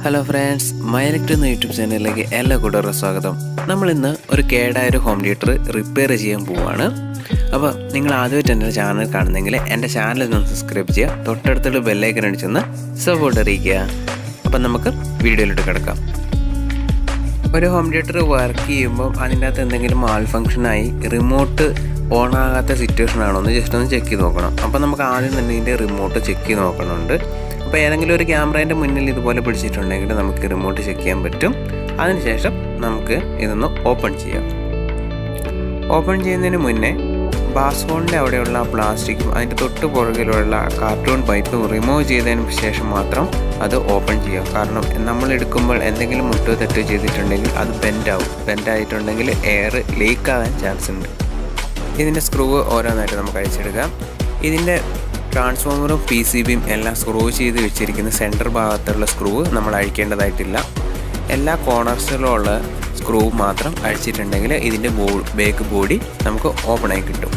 Hello friends, മയലക്ട് എന്ന YouTube ചാനലിലേക്ക് എല്ലാ കൂട്ടുകാർക്കും സ്വാഗതം. നമ്മളിന്ന് ഒരു കേടായ ഹോം തിയേറ്റർ റിപ്പയർ ചെയ്യാൻ പോവുകയാണ്. അപ്പോൾ നിങ്ങൾ ആദ്യമായിട്ട് എൻ്റെ ചാനൽ കാണുന്നെങ്കിൽ എൻ്റെ ചാനൽ ഒന്ന് സബ്സ്ക്രൈബ് ചെയ്യുക, തൊട്ടടുത്തുള്ള ബെല്ലൈക്കൻ അടിച്ചൊന്ന് സപ്പോർട്ട് അറിയിക്കുക. അപ്പം നമുക്ക് വീഡിയോയിലോട്ട് കിടക്കാം. ഒരു ഹോം തിയേറ്റർ വർക്ക് ചെയ്യുമ്പോൾ അതിൻ്റെ അകത്ത് എന്തെങ്കിലും മാൽഫങ്ഷനായി റിമോട്ട് ഓൺ ആകാത്ത സിറ്റുവേഷൻ ആണോ എന്ന് ജസ്റ്റ് ഒന്ന് ചെക്ക് ചെയ്ത് നോക്കണം. അപ്പോൾ നമുക്ക് ആദ്യം തന്നെ ഇതിൻ്റെ റിമോട്ട് ചെക്ക് ചെയ്ത് നോക്കണമുണ്ട്. അപ്പോൾ ഏതെങ്കിലും ഒരു ക്യാമറേൻ്റെ മുന്നിൽ ഇതുപോലെ പിടിച്ചിട്ടുണ്ടെങ്കിൽ നമുക്ക് റിമോട്ട് ചെക്ക് ചെയ്യാൻ പറ്റും. അതിനുശേഷം നമുക്ക് ഇതൊന്ന് ഓപ്പൺ ചെയ്യാം. ഓപ്പൺ ചെയ്യുന്നതിന് മുന്നേ ബാസ്ഫോണിൻ്റെ അവിടെയുള്ള പ്ലാസ്റ്റിക്കും അതിൻ്റെ തൊട്ട് പുറകിലുള്ള കാർട്ടൂൺ പൈപ്പും റിമൂവ് ചെയ്തതിന് ശേഷം മാത്രം അത് ഓപ്പൺ ചെയ്യാം. കാരണം നമ്മൾ എടുക്കുമ്പോൾ എന്തെങ്കിലും മുട്ടോ തെറ്റോ ചെയ്തിട്ടുണ്ടെങ്കിൽ അത് ബെൻഡായിട്ടുണ്ടെങ്കിൽ എയർ ലീക്കാകാൻ ചാൻസ് ഉണ്ട്. ഇതിൻ്റെ സ്ക്രൂ ഓരോന്നായിട്ട് നമുക്ക് അഴിച്ചെടുക്കാം. ഇതിൻ്റെ ട്രാൻസ്ഫോമറും PCBയും എല്ലാം സ്ക്രൂ ചെയ്ത് വെച്ചിരിക്കുന്ന സെൻറ്റർ ഭാഗത്തുള്ള സ്ക്രൂ നമ്മൾ അഴിക്കേണ്ടതായിട്ടില്ല. എല്ലാ കോർണേഴ്സിലുള്ള സ്ക്രൂ മാത്രം അഴിച്ചിട്ടുണ്ടെങ്കിൽ ഇതിൻ്റെ ബാക്ക് ബോഡി നമുക്ക് ഓപ്പണായി കിട്ടും.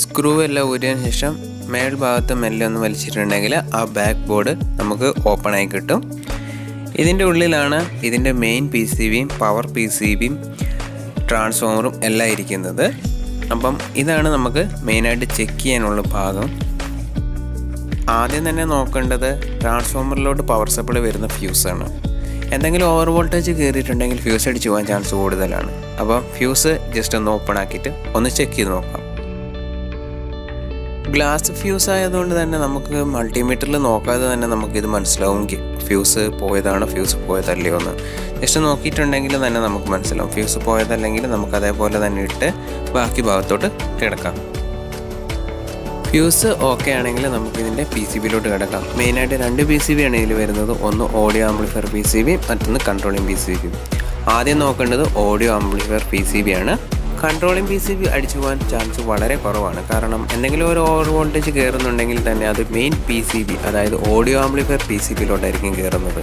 സ്ക്രൂ എല്ലാം ഊരിയതിന് ശേഷം മേൽഭാഗത്ത് മെല്ലെ ഒന്ന് വലിച്ചിട്ടുണ്ടെങ്കിൽ ആ ബാക്ക് ബോർഡ് നമുക്ക് ഓപ്പണായി കിട്ടും. ഇതിൻ്റെ ഉള്ളിലാണ് ഇതിൻ്റെ മെയിൻ PCBയും പവർ PCBയും ട്രാൻസ്ഫോമറും എല്ലാം ഇരിക്കുന്നത്. അപ്പം ഇതാണ് നമുക്ക് മെയിനായിട്ട് ചെക്ക് ചെയ്യാനുള്ള ഭാഗം. ആദ്യം തന്നെ നോക്കേണ്ടത് ട്രാൻസ്ഫോമറിലോട്ട് പവർ സപ്ലൈ വരുന്ന ഫ്യൂസാണ്. എന്തെങ്കിലും ഓവർ വോൾട്ടേജ് കയറിയിട്ടുണ്ടെങ്കിൽ ഫ്യൂസ് അടിച്ച് പോകാൻ ചാൻസ് കൂടുതലാണ്. അപ്പോൾ ഫ്യൂസ് ജസ്റ്റ് ഒന്ന് ഓപ്പൺ ആക്കിയിട്ട് ഒന്ന് ചെക്ക് ചെയ്ത് നോക്കാം. ഗ്ലാസ് ഫ്യൂസ് ആയതുകൊണ്ട് തന്നെ നമുക്ക് മൾട്ടിമീറ്ററിൽ നോക്കാതെ തന്നെ നമുക്കിത് മനസ്സിലാവും ഫ്യൂസ് പോയതാണോ ഫ്യൂസ് പോയതല്ലയോ എന്ന്. ജസ്റ്റ് നോക്കിയിട്ടുണ്ടെങ്കിൽ തന്നെ നമുക്ക് മനസ്സിലാവും. ഫ്യൂസ് പോയതല്ലെങ്കിൽ നമുക്ക് അതേപോലെ തന്നെ ഇട്ട് ബാക്കി ഭാഗത്തോട്ട് കിടക്കാം. ഫ്യൂസ് ഓക്കെ ആണെങ്കിൽ നമുക്കിതിൻ്റെ PCBയിലോട്ട് കിടക്കാം. മെയിനായിട്ട് 2 PCB ആണ് ഇതിൽ വരുന്നത്. ഒന്ന് ഓഡിയോ ആംപ്ലിഫയർ PCB, മറ്റൊന്ന് കൺട്രോളിംഗ് PCB. ആദ്യം നോക്കേണ്ടത് ഓഡിയോ ആംപ്ലിഫയർ PCB ആണ്. കൺട്രോളിംഗ് PCB അടിച്ചു പോകാൻ ചാൻസ് വളരെ കുറവാണ്. കാരണം എന്തെങ്കിലും ഒരു ഓവർ വോൾട്ടേജ് കയറുന്നുണ്ടെങ്കിൽ തന്നെ അത് മെയിൻ PCB, അതായത് ഓഡിയോ ആംപ്ലിഫയർ PCBയിലോട്ടായിരിക്കും കയറുന്നത്.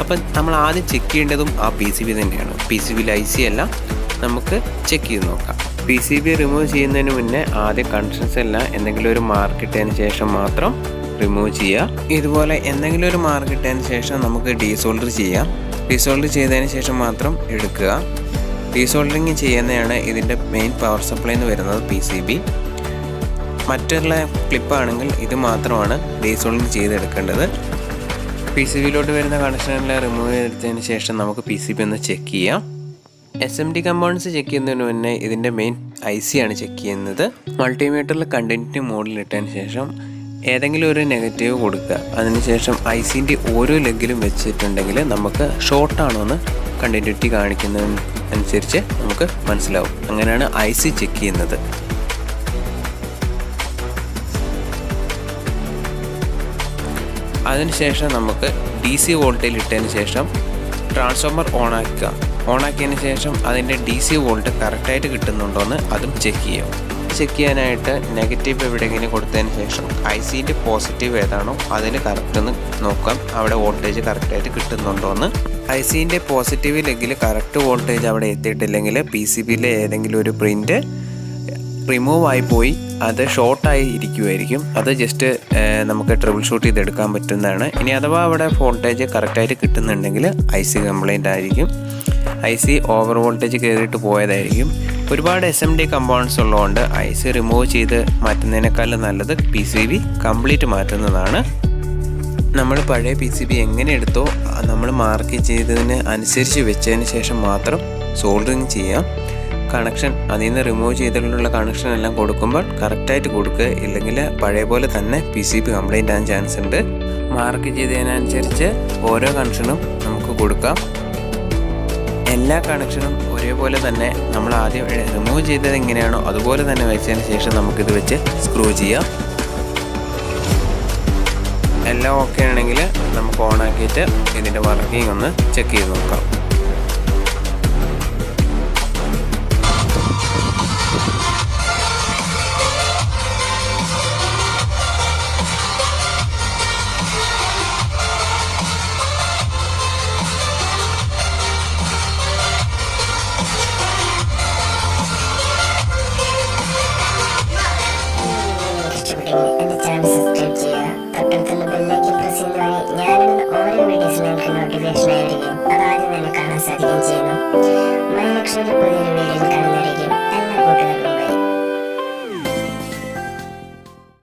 അപ്പം നമ്മൾ ആദ്യം ചെക്ക് ചെയ്യേണ്ടതും ആ PCB തന്നെയാണ്. PCBയിൽ IC എല്ലാം നമുക്ക് ചെക്ക് ചെയ്ത് നോക്കാം. PCB റിമൂവ് ചെയ്യുന്നതിന് മുന്നേ ആദ്യം കണക്ഷൻസ് എല്ലാം എന്തെങ്കിലും ഒരു മാർക്ക് ഇട്ടതിന് ശേഷം മാത്രം റിമൂവ് ചെയ്യുക. ഇതുപോലെ എന്തെങ്കിലും ഒരു മാർക്ക് ഇട്ടതിന് ശേഷം നമുക്ക് ഡീസോൾഡർ ചെയ്യാം. ഡീസോൾഡർ ചെയ്തതിന് ശേഷം മാത്രം എടുക്കുക. ഡീസോൾഡറിങ് ചെയ്യുന്നതാണ് ഇതിൻ്റെ മെയിൻ പവർ സപ്ലൈ എന്ന് വരുന്നത് PCB. മറ്റുള്ള ക്ലിപ്പാണെങ്കിൽ ഇത് മാത്രമാണ് ഡീസോൾഡിങ് ചെയ്തെടുക്കേണ്ടത്. PCBയിലോട്ട് വരുന്ന കണക്ഷനെല്ലാം റിമൂവ് ചെയ്തെടുത്തതിന് ശേഷം നമുക്ക് PCB ഒന്ന് ചെക്ക് ചെയ്യാം. SMD കമ്പോണൻസ് ചെക്ക് ചെയ്യുന്നതിന് മുന്നേ ഇതിൻ്റെ മെയിൻ IC ആണ് ചെക്ക് ചെയ്യുന്നത്. മൾട്ടിമീറ്ററിൽ കണ്ടിന്യൂറ്റി മോഡിൽ ഇട്ടതിന് ശേഷം ഏതെങ്കിലും ഒരു നെഗറ്റീവ് കൊടുക്കുക. അതിനുശേഷം ICൻ്റെ ഓരോ ലെഗിലും വെച്ചിട്ടുണ്ടെങ്കിൽ നമുക്ക് ഷോർട്ടാണോ എന്ന് കണ്ടിന്യൂറ്റി കാണിക്കുന്നതിന് അനുസരിച്ച് നമുക്ക് മനസ്സിലാവും. അങ്ങനെയാണ് IC ചെക്ക് ചെയ്യുന്നത്. അതിനുശേഷം നമുക്ക് DC വോൾട്ടേജിൽ ഇട്ടതിന് ശേഷം ട്രാൻസ്ഫോമർ ഓണാക്കിയതിന് ശേഷം അതിൻ്റെ DC വോൾട്ട് കറക്റ്റായിട്ട് കിട്ടുന്നുണ്ടോ എന്ന് അതും ചെക്ക് ചെയ്യും. ചെക്ക് ചെയ്യാനായിട്ട് നെഗറ്റീവ് എവിടെയെങ്കിലും കൊടുത്തതിന് ശേഷം ICൻ്റെ പോസിറ്റീവ് ഏതാണോ അതിന് കറക്റ്റ് ഒന്ന് നോക്കാം. അവിടെ വോൾട്ടേജ് കറക്റ്റായിട്ട് കിട്ടുന്നുണ്ടോ എന്ന്. ICൻ്റെ പോസിറ്റീവ് ലെഗിൽ കറക്റ്റ് വോൾട്ടേജ് അവിടെ എത്തിയിട്ടില്ലെങ്കിൽ PCBയിലെ ഏതെങ്കിലും ഒരു പ്രിൻ്റ് റിമൂവ് ആയി പോയി അത് ഷോർട്ടായി ഇരിക്കുമായിരിക്കും. അത് ജസ്റ്റ് നമുക്ക് ട്രിബിൾ ഷൂട്ട് ചെയ്തെടുക്കാൻ പറ്റുന്നതാണ്. ഇനി അഥവാ അവിടെ വോൾട്ടേജ് കറക്റ്റായിട്ട് കിട്ടുന്നുണ്ടെങ്കിൽ IC കംപ്ലൈൻ്റ് ആയിരിക്കും. IC ഓവർ വോൾട്ടേജ് കയറിയിട്ട് പോയതായിരിക്കും. ഒരുപാട് SMD കമ്പോണൻസ് ഉള്ളതുകൊണ്ട് IC റിമൂവ് ചെയ്ത് മാറ്റുന്നതിനേക്കാളും നല്ലത് PCB കംപ്ലീറ്റ് മാറ്റുന്നതാണ്. നമ്മൾ പഴയ PCB എങ്ങനെ എടുത്തോ നമ്മൾ മാർക്ക് ചെയ്തതിന് അനുസരിച്ച് വെച്ചതിന് ശേഷം മാത്രം സോൾഡറിങ് ചെയ്യാം. കണക്ഷൻ അതിൽ നിന്ന് റിമൂവ് ചെയ്തിട്ടുള്ള കണക്ഷൻ എല്ലാം കൊടുക്കുമ്പോൾ കറക്റ്റായിട്ട് കൊടുക്കുക. ഇല്ലെങ്കിൽ പഴയ പോലെ തന്നെ PCB കംപ്ലൈൻ്റ് ആകാൻ ചാൻസ് ഉണ്ട്. മാർക്ക് ചെയ്തതിനനുസരിച്ച് ഓരോ കണക്ഷനും നമുക്ക് കൊടുക്കാം. എല്ലാ കണക്ഷനും ഒരേപോലെ തന്നെ നമ്മൾ ആദ്യം റിമൂവ് ചെയ്തത് എങ്ങനെയാണോ അതുപോലെ തന്നെ വെച്ചതിന് ശേഷം നമുക്കിത് വെച്ച് സ്ക്രൂ ചെയ്യാം. എല്ലാം ഓക്കെ ആണെങ്കിൽ നമുക്ക് ഓണാക്കിയിട്ട് ഇതിൻ്റെ വർക്കിംഗ് ഒന്ന് ചെക്ക് ചെയ്ത് നോക്കാം.